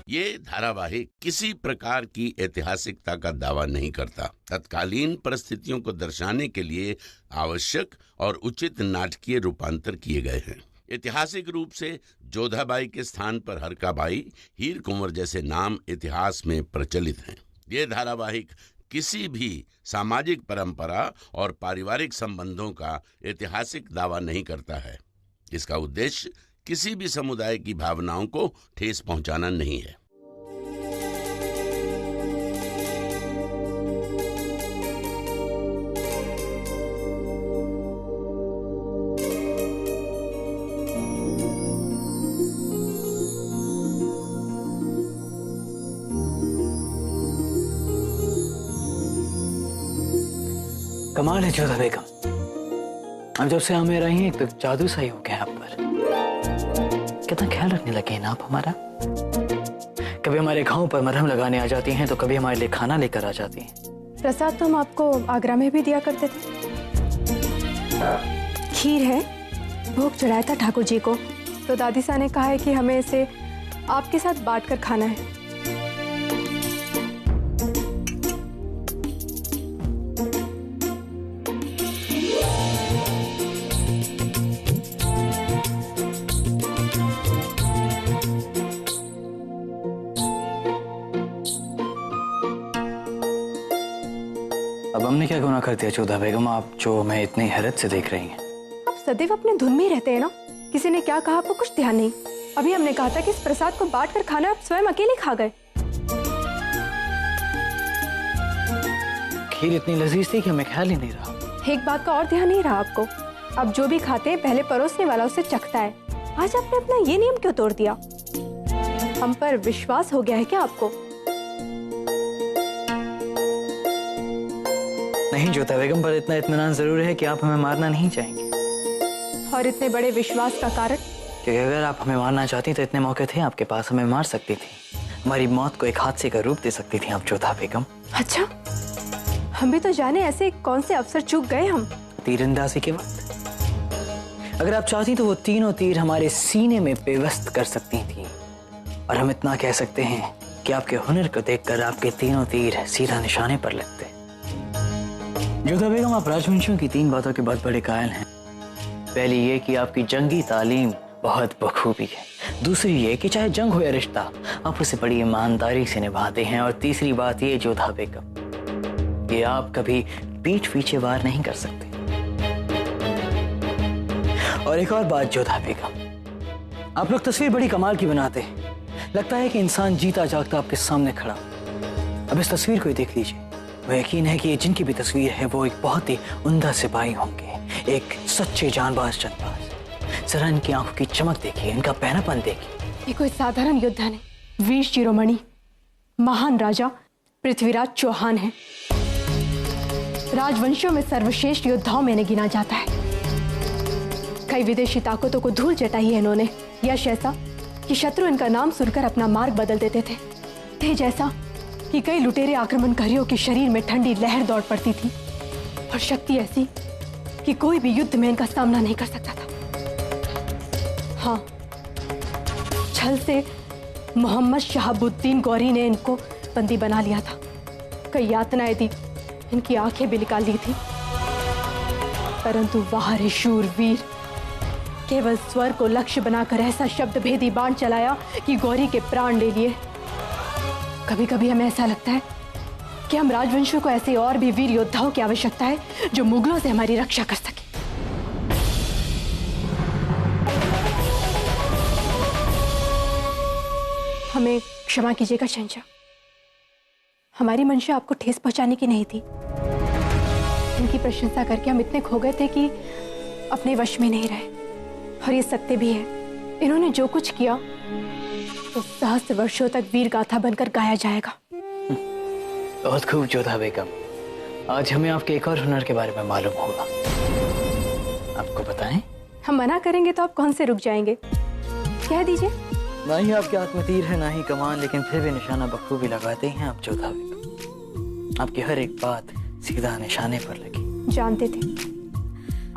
ये धारावाहिक किसी प्रकार की ऐतिहासिकता का दावा नहीं करता। तत्कालीन परिस्थितियों को दर्शाने के लिए आवश्यक और उचित नाटकीय रूपांतर किए गए हैं। ऐतिहासिक रूप से जोधाबाई के स्थान पर हरकाबाई, हीर कुंवर जैसे नाम इतिहास में प्रचलित हैं। ये धारावाहिक किसी भी सामाजिक परंपरा और पारिवारिक संबंधों का ऐतिहासिक दावा नहीं करता है। इसका उद्देश्य किसी भी समुदाय की भावनाओं को ठेस पहुंचाना नहीं है। कमाल है जोधा बेगम, अब जब से हमें रही हैं तो जादू सा ही हो गया आप पर। कितना ख्याल रखने लगे हैं ना आप हमारा। कभी हमारे घाव पर मरहम लगाने आ जाती हैं तो कभी हमारे लिए खाना लेकर आ जाती हैं। प्रसाद तो हम आपको आगरा में भी दिया करते थे। खीर है, भोग चढ़ाया था ठाकुर जी को, तो दादी सा ने कहा है कि हमें इसे आपके साथ बांटकर खाना है। अब हमने क्या गुनाह कर दिया जोधा बेगम, आप जो हमें इतनी हैरत से देख रही हैं? आप सदैव अपने धुन में ही रहते हैं ना। किसी ने क्या कहा आपको कुछ ध्यान नहीं। अभी हमने कहा था कि इस प्रसाद को बांट कर खाना, आप स्वयं अकेले खा गए। खीर इतनी लजीज थी कि हमें ख्याल ही नहीं रहा। एक बात का और ध्यान नहीं रहा आपको। अब जो भी खाते हैं पहले परोसने वाला उसे चखता है। आज आपने अपना ये नियम क्यों तोड़ दिया? हम पर विश्वास हो गया है क्या आपको? नहीं जोधा बेगम, पर इतना इत्मीनान जरूर है कि आप हमें मारना नहीं चाहेंगे। और इतने बड़े विश्वास का कारण? क्योंकि अगर आप हमें मारना चाहती तो इतने मौके थे आपके पास, हमें मार सकती थी। हमारी मौत को एक हादसे का रूप दे सकती थी आप जोधा बेगम। अच्छा, हम भी तो जाने ऐसे कौन से अवसर चूक गए हम। तीरंदाजी के वक्त अगर आप चाहती तो वो तीनों तीर हमारे सीने में पेवस्त कर सकती थी। और हम इतना कह सकते हैं कि आपके हुनर को देखकर आपके तीनों तीर सीधा निशाने पर लगते। जोधा बेगम, आप राजवंशियों की 3 बातों के बहुत बड़े कायल हैं। पहली ये कि आपकी जंगी तालीम बहुत बखूबी है। दूसरी ये कि चाहे जंग हो या रिश्ता, आप उसे बड़ी ईमानदारी से निभाते हैं। और तीसरी बात ये जोधा बेगम कि आप कभी पीठ पीछे वार नहीं कर सकते। और एक और बात जोधा बेगम, आप लोग तस्वीर बड़ी कमाल की बनाते हैं। लगता है कि इंसान जीता जागता आपके सामने खड़ा। अब इस तस्वीर को ही देख लीजिए। वो यकीन है कि ये जिनकी भी तस्वीर है वो एक बहुत ही उम्दा सिपाही होंगे, एक सच्चे जानबाज चंदबाज। जरा इनकी आंखों की चमक देखिए, इनका पहनापन देखिए। ये कोई साधारण योद्धा नहीं, वीर शिरोमणि महान राजा पृथ्वीराज चौहान है। राजवंशों में सर्वश्रेष्ठ योद्धाओं में इन्हें गिना जाता है। कई विदेशी ताकतों को धूल चटाई है इन्होंने। यश ऐसा कि शत्रु इनका नाम सुनकर अपना मार्ग बदल देते थे। तेज ऐसा कि कई लुटेरे आक्रमणकारियों के शरीर में ठंडी लहर दौड़ पड़ती थी। और शक्ति ऐसी कि कोई भी युद्ध में इनका सामना नहीं कर सकता था। हाँ, छल से मोहम्मद शहाबुद्दीन गौरी ने इनको बंदी बना लिया था। कई यातनाएं दी, इनकी आंखें भी निकाल ली थी। परंतु वाह शूर वीर, केवल स्वर को लक्ष्य बनाकर ऐसा शब्द भेदी बाण चलाया कि गौरी के प्राण ले लिए। कभी कभी हमें ऐसा लगता है कि हम राजवंशियों को ऐसे और भी वीर योद्धाओं की आवश्यकता है जो मुगलों से हमारी रक्षा कर सके। हमें क्षमा कीजिएगा शहंशाह, हमारी मंशा आपको ठेस पहुंचाने की नहीं थी। इनकी प्रशंसा करके हम इतने खो गए थे कि अपने वश में नहीं रहे। और ये सत्य भी है, इन्होंने जो कुछ किया तो सहस्त्र वर्षों तक वीर गाथा बनकर गाया जाएगा। बहुत खूब जोधा बेगम, आज हमें आपके एक और हुनर के बारे में मालूम होगा। आपको बताएं? हम मना करेंगे तो आप कौन से रुक जाएंगे? कह दीजिए। ना ही आपके हाथ में तीर है ना ही कमान, लेकिन फिर भी निशाना बखूबी लगाते हैं आप जोधा बेगम। आपकी हर एक बात सीधा निशाने पर लगी। जानते थे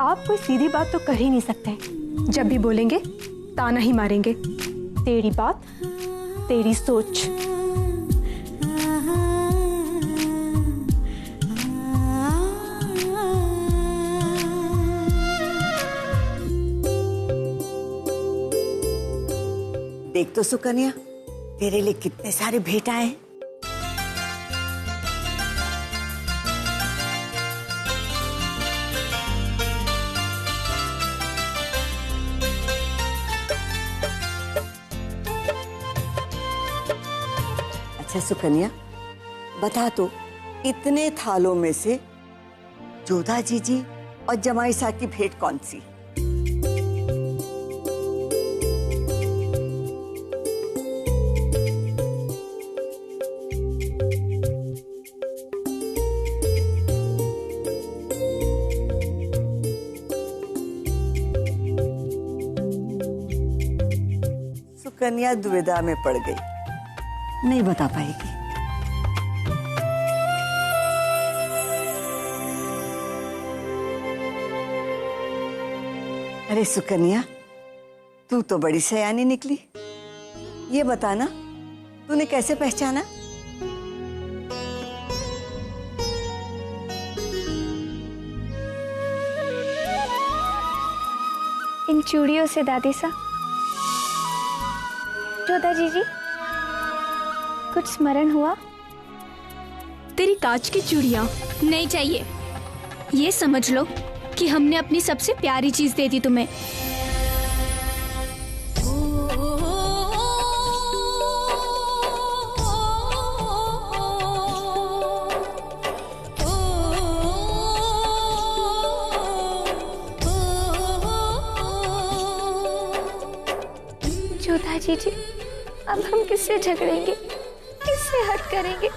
आप कोई सीधी बात तो कर ही नहीं सकते। जब भी बोलेंगे ताना ही मारेंगे। तेरी बात तेरी सोच। देख तो सुकन्या, तेरे लिए कितने सारे भेंट आए हैं। अच्छा सुकन्या, बता तो, इतने थालों में से जोधा जीजी और जमाई साहब की भेंट कौन सी? सुकन्या दुविधा में पड़ गई, नहीं बता पाएगी। अरे सुकन्या, तू तो बड़ी सयानी निकली। ये बताना, तूने कैसे पहचाना? इन चूड़ियों से दादी सा। जोधा जीजी, कुछ स्मरण हुआ? तेरी कांच की चूड़ियां नहीं चाहिए। ये समझ लो कि हमने अपनी सबसे प्यारी चीज दे दी तुम्हें। जोधा जीजी, अब हम किससे झगड़ेंगे, किससे हट करेंगे?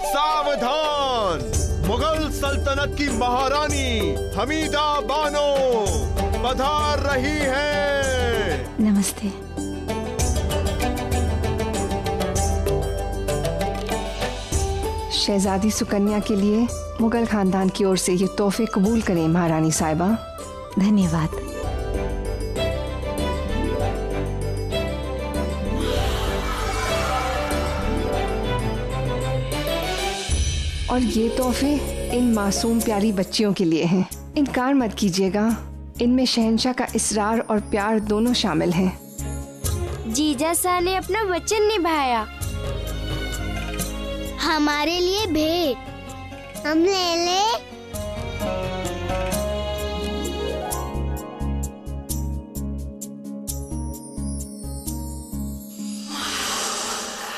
सावधान! मुगल सल्तनत की महारानी हमीदा बानो पधार रही हैं। नमस्ते। शहजादी सुकन्या के लिए मुगल खानदान की ओर से ये तोहफे कबूल करें महारानी साहिबा। धन्यवाद। और ये तोहफे इन मासूम प्यारी बच्चियों के लिए हैं। इनकार मत कीजिएगा, इनमें शहंशाह का इसरार और प्यार दोनों शामिल हैं। जीजा साह ने अपना वचन निभाया। हमारे लिए भेंट हम ले ले।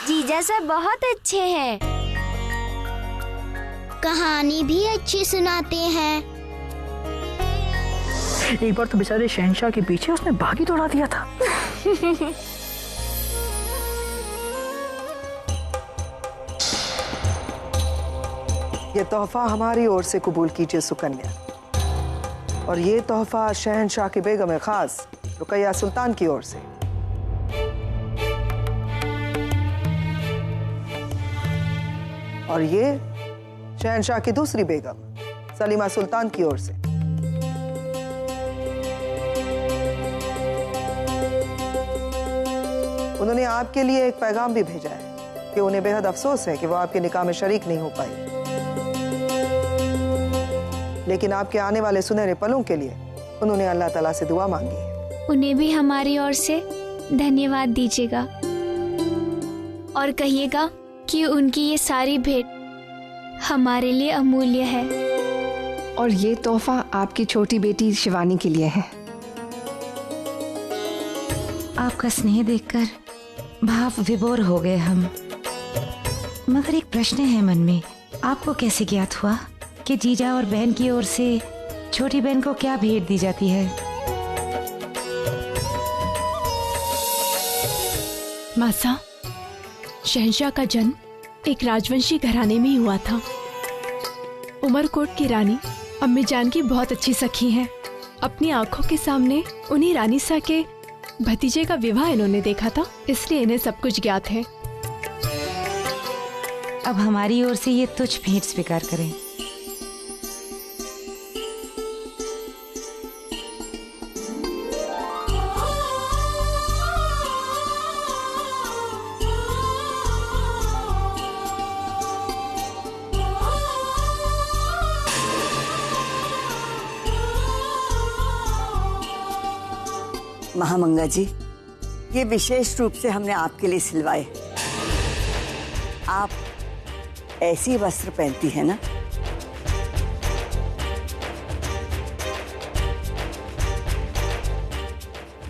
जीजा साह बहुत अच्छे हैं, कहानी भी अच्छी सुनाते हैं। एक बार तो बेचारे शहंशाह के पीछे उसने बागी दौड़ा दिया था। ये तोहफा हमारी ओर से कबूल कीजिए सुकन्या, और ये तोहफा शहंशाह की बेगम खास रुकैया सुल्तान की ओर से। और ये शहंशाह की दूसरी बेगम सलीमा सुल्तान की ओर से। उन्होंने आपके लिए एक पैगाम भी भेजा है कि उन्हें बेहद अफसोस है कि वो आपके निकाह में शरीक नहीं हो पाई, लेकिन आपके आने वाले सुनहरे पलों के लिए उन्होंने अल्लाह ताला से दुआ मांगी है। उन्हें भी हमारी ओर से धन्यवाद दीजिएगा और कहिएगा कि उनकी ये सारी भेंट हमारे लिए अमूल्य है। और ये तोहफा आपकी छोटी बेटी शिवानी के लिए है। आपका स्नेह देखकर भाव विभोर हो गए हम। मगर एक प्रश्न है मन में, आपको कैसे ज्ञात हुआ कि जीजा और बहन की ओर से छोटी बहन को क्या भेंट दी जाती है? मासा, शहंशाह का जन्म एक राजवंशी घराने में ही हुआ था। उमरकोट की रानी अम्मी जान की बहुत अच्छी सखी हैं। अपनी आंखों के सामने उन्हीं रानी सा के भतीजे का विवाह इन्होंने देखा था, इसलिए इन्हें सब कुछ ज्ञात है। अब हमारी ओर से ये तुच्छ भेंट स्वीकार करें। महामंगा जी, ये विशेष रूप से हमने आपके लिए सिलवाए। आप ऐसी वस्त्र पहनती है ना?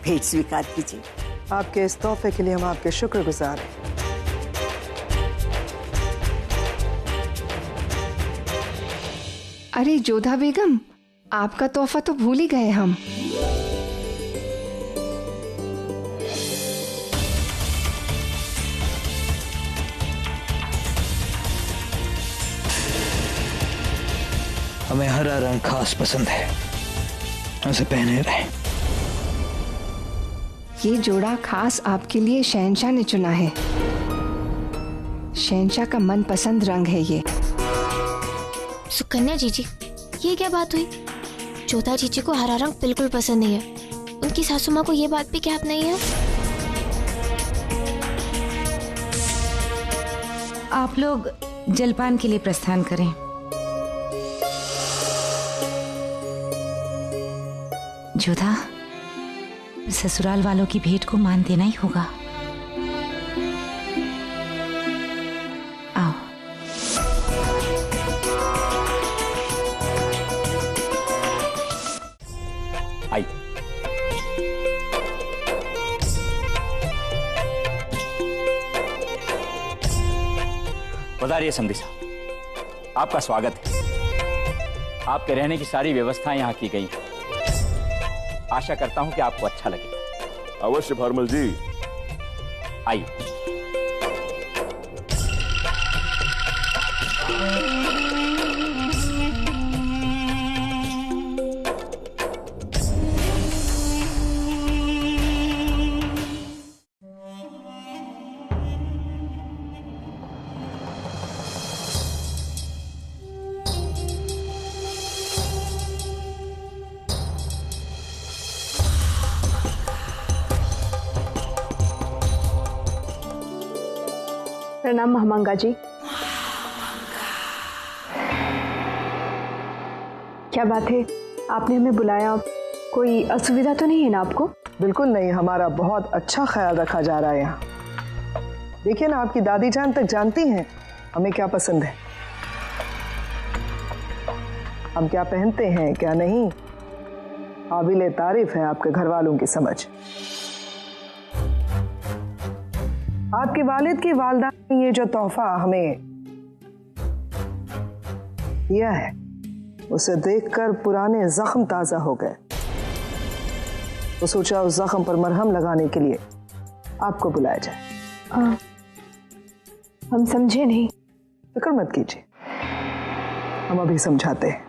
भेंट स्वीकार कीजिए। आपके इस तोहफे के लिए हम आपके शुक्रगुजार हैं। अरे जोधा बेगम, आपका तोहफा तो भूल ही गए हम। हमें हरा रंग खास पसंद है, उसे पहने रहे। ये जोड़ा खास आपके लिए शहंशाह ने चुना है। शहंशाह का मनपसंद रंग है ये। सुकन्या जीजी, ये क्या बात हुई? जोधा जीजी को हरा रंग बिल्कुल पसंद नहीं है। उनकी सासू माँ को ये बात भी ज्ञात नहीं है। आप लोग जलपान के लिए प्रस्थान करें। जोधा, ससुराल वालों की भेंट को मान देना ही होगा। आओ। आई। पधारिए समधी साहब, आपका स्वागत है। आपके रहने की सारी व्यवस्थाएं यहाँ की गई हैं। आशा करता हूं कि आपको अच्छा लगेगा। अवश्य भारमल जी। आइए। प्रणाम महामंगा जी। क्या बात है, आपने हमें बुलाया? कोई असुविधा तो नहीं है ना आपको? बिल्कुल नहीं, हमारा बहुत अच्छा ख्याल रखा जा रहा है यहाँ। देखिए ना, आपकी दादी जान तक जानती हैं हमें क्या पसंद है, हम क्या पहनते हैं क्या नहीं। काबिले तारीफ है आपके घर वालों की समझ। आपके वालिद की वालदा ने ये जो तोहफा हमें दिया है, उसे देखकर पुराने जख्म ताजा हो गए। तो सोचा उस जख्म पर मरहम लगाने के लिए आपको बुलाया जाए। हम समझे नहीं। फिक्र मत कीजिए, हम अभी समझाते हैं।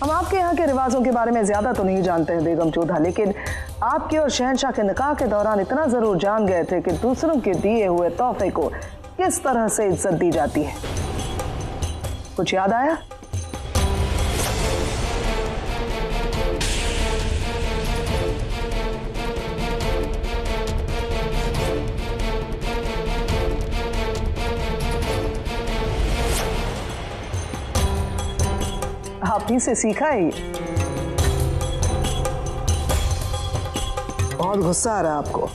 हम आपके यहाँ के रिवाजों के बारे में ज्यादा तो नहीं जानते हैं बेगम जोधा, लेकिन आपके और शहंशाह के निकाह के दौरान इतना जरूर जान गए थे कि दूसरों के दिए हुए तोहफे को किस तरह से इज्जत दी जाती है। कुछ याद आया? आप ही से सीखा है ये? बहुत गुस्सा आ रहा है आपको।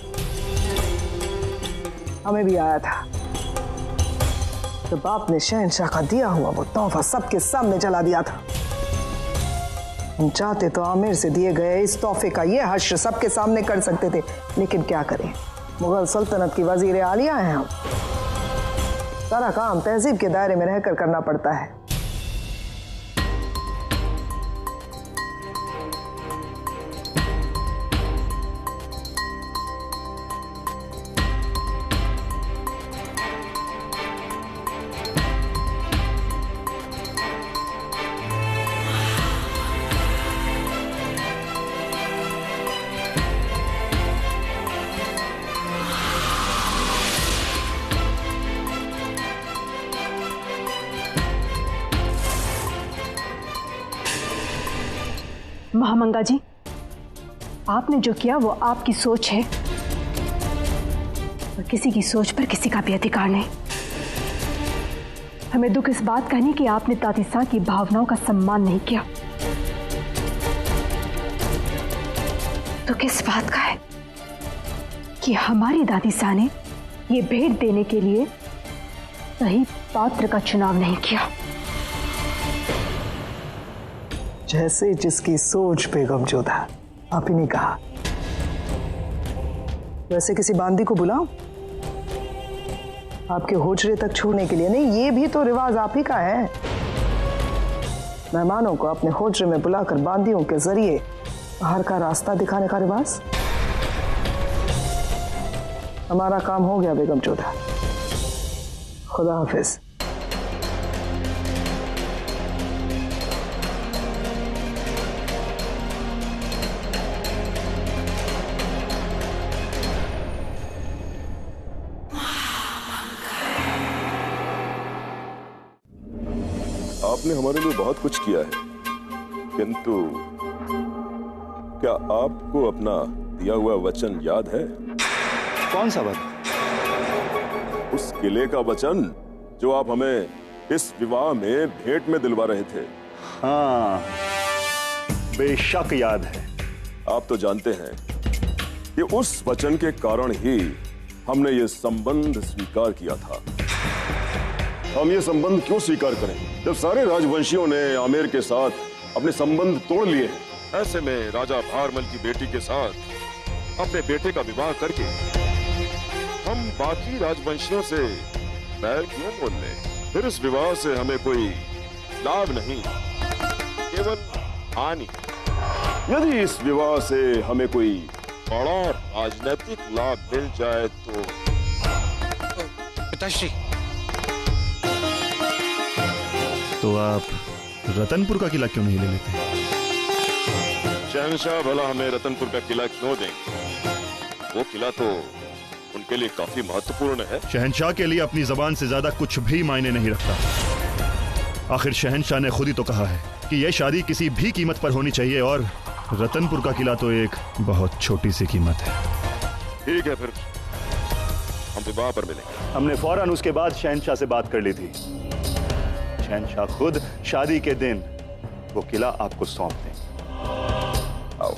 हमें भी आया था जब आपने शहंशाह का दिया हुआ वो तोहफा सबके सामने जला दिया था। हम चाहते तो आमिर से दिए गए इस तोहफे का ये हश्र सबके सामने कर सकते थे, लेकिन क्या करें, मुगल सल्तनत की वजीर आलिया हैं हम। सारा काम तहजीब के दायरे में रहकर करना पड़ता है। महामंगा जी, आपने जो किया वो आपकी सोच है और किसी की सोच पर किसी का भी अधिकार नहीं। हमें दुख इस बात का नहीं कि आपने दादीसा की भावनाओं का सम्मान नहीं किया, तो किस बात का है कि हमारी दादीसा ने ये भेंट देने के लिए सही पात्र का चुनाव नहीं किया। जैसे जिसकी सोच बेगम जोधा, आप ही ने कहा। वैसे किसी बांदी को बुलाओ आपके होजरे तक छोड़ने के लिए। नहीं, ये भी तो रिवाज आप ही का है। मेहमानों को अपने होजरे में बुलाकर बांदियों के जरिए बाहर का रास्ता दिखाने का रिवाज। हमारा काम हो गया बेगम जोधा, खुदा हाफिज। आपने हमारे लिए बहुत कुछ किया है, किंतु क्या आपको अपना दिया हुआ वचन याद है? कौन सा वचन? उस किले का वचन जो आप हमें इस विवाह में भेंट में दिलवा रहे थे। हाँ, बेशक याद है। आप तो जानते हैं कि उस वचन के कारण ही हमने ये संबंध स्वीकार किया था। हम ये संबंध क्यों स्वीकार करें जब सारे राजवंशियों ने आमेर के साथ अपने संबंध तोड़ लिए हैं। ऐसे में राजा भारमल की बेटी के साथ अपने बेटे का विवाह करके हम बाकी राजवंशियों से बैर क्यों मोल लें? फिर इस विवाह से हमें कोई लाभ नहीं, केवल हानि। यदि इस विवाह से हमें कोई बड़ा राजनीतिक लाभ मिल जाए तो। पिताश्री, तो आप रतनपुर का किला क्यों नहीं ले लेते? शहंशाह भला हमें रतनपुर का किला क्यों देंगे? वो किला तो उनके लिए काफी महत्वपूर्ण है। शहंशाह के लिए अपनी जबान से ज्यादा कुछ भी मायने नहीं रखता। आखिर शहंशाह ने खुद ही तो कहा है कि यह शादी किसी भी कीमत पर होनी चाहिए, और रतनपुर का किला तो एक बहुत छोटी सी कीमत है। ठीक है, फिर हम विवाह पर मिलेंगे। हमने फौरन उसके बाद शहंशाह से बात कर ली थी। शहंशाह खुद शादी के दिन वो किला आपको सौंप दें। आओ।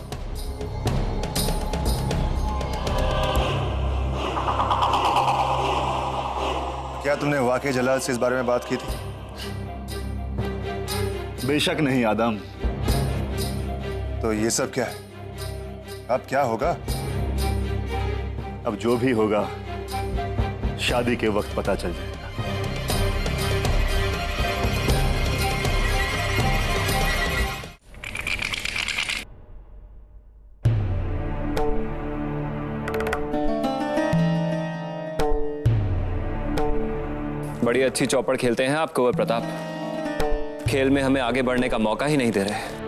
क्या तुमने वाकई जलाल से इस बारे में बात की थी? बेशक नहीं आदम। तो ये सब क्या है? अब क्या होगा? अब जो भी होगा शादी के वक्त पता चल जाएगा। बड़ी अच्छी चौपड़ खेलते हैं आप कुंवर प्रताप। खेल में हमें आगे बढ़ने का मौका ही नहीं दे रहे।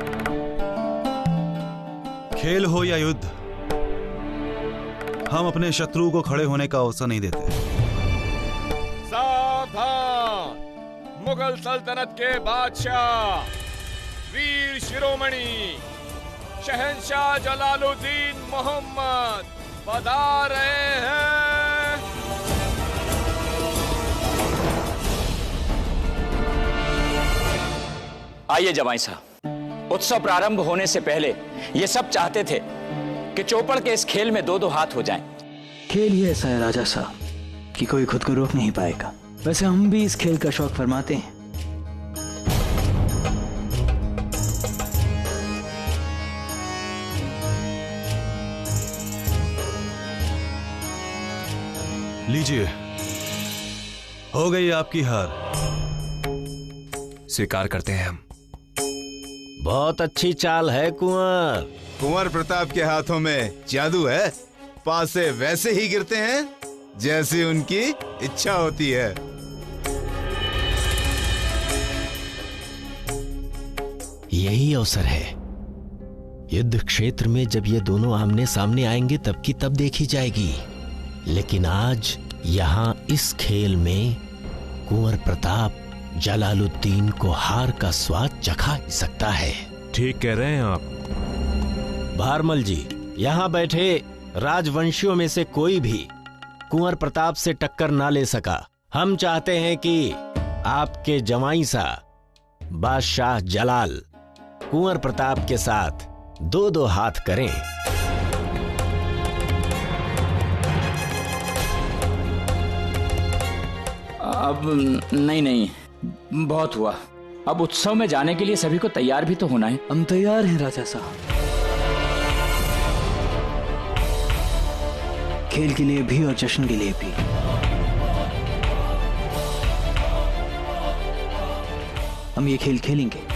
खेल हो या युद्ध, हम अपने शत्रु को खड़े होने का अवसर नहीं देते। सावधान! मुगल सल्तनत के बादशाह वीर शिरोमणि शहंशाह जलालुद्दीन मोहम्मद पधार रहे हैं। आइए जवाई साहब, उत्सव प्रारंभ होने से पहले ये सब चाहते थे कि चौपड़ के इस खेल में दो दो हाथ हो जाएं। खेल ही ऐसा है राजा साहब कि कोई खुद को रोक नहीं पाएगा। वैसे हम भी इस खेल का शौक फरमाते हैं। लीजिए, हो गई आपकी हार। स्वीकार करते हैं हम। बहुत अच्छी चाल है कुंवर। कुंवर प्रताप के हाथों में जादू है। पासे वैसे ही गिरते हैं जैसी उनकी इच्छा होती है। यही अवसर है। युद्ध क्षेत्र में जब ये दोनों आमने सामने आएंगे तब की तब देखी जाएगी, लेकिन आज यहाँ इस खेल में कुंवर प्रताप जलालुद्दीन को हार का स्वाद चखा ही सकता है। ठीक कह रहे हैं आप। भारमल जी, यहाँ बैठे राजवंशियों में से कोई भी कुंवर प्रताप से टक्कर ना ले सका। हम चाहते हैं कि आपके जवाई सा बादशाह जलाल कुंवर प्रताप के साथ 2-2 हाथ करें। अब नहीं, बहुत हुआ। अब उत्सव में जाने के लिए सभी को तैयार भी तो होना है। हम तैयार हैं राजा साहब, खेल के लिए भी और जश्न के लिए भी। हम ये खेल खेलेंगे।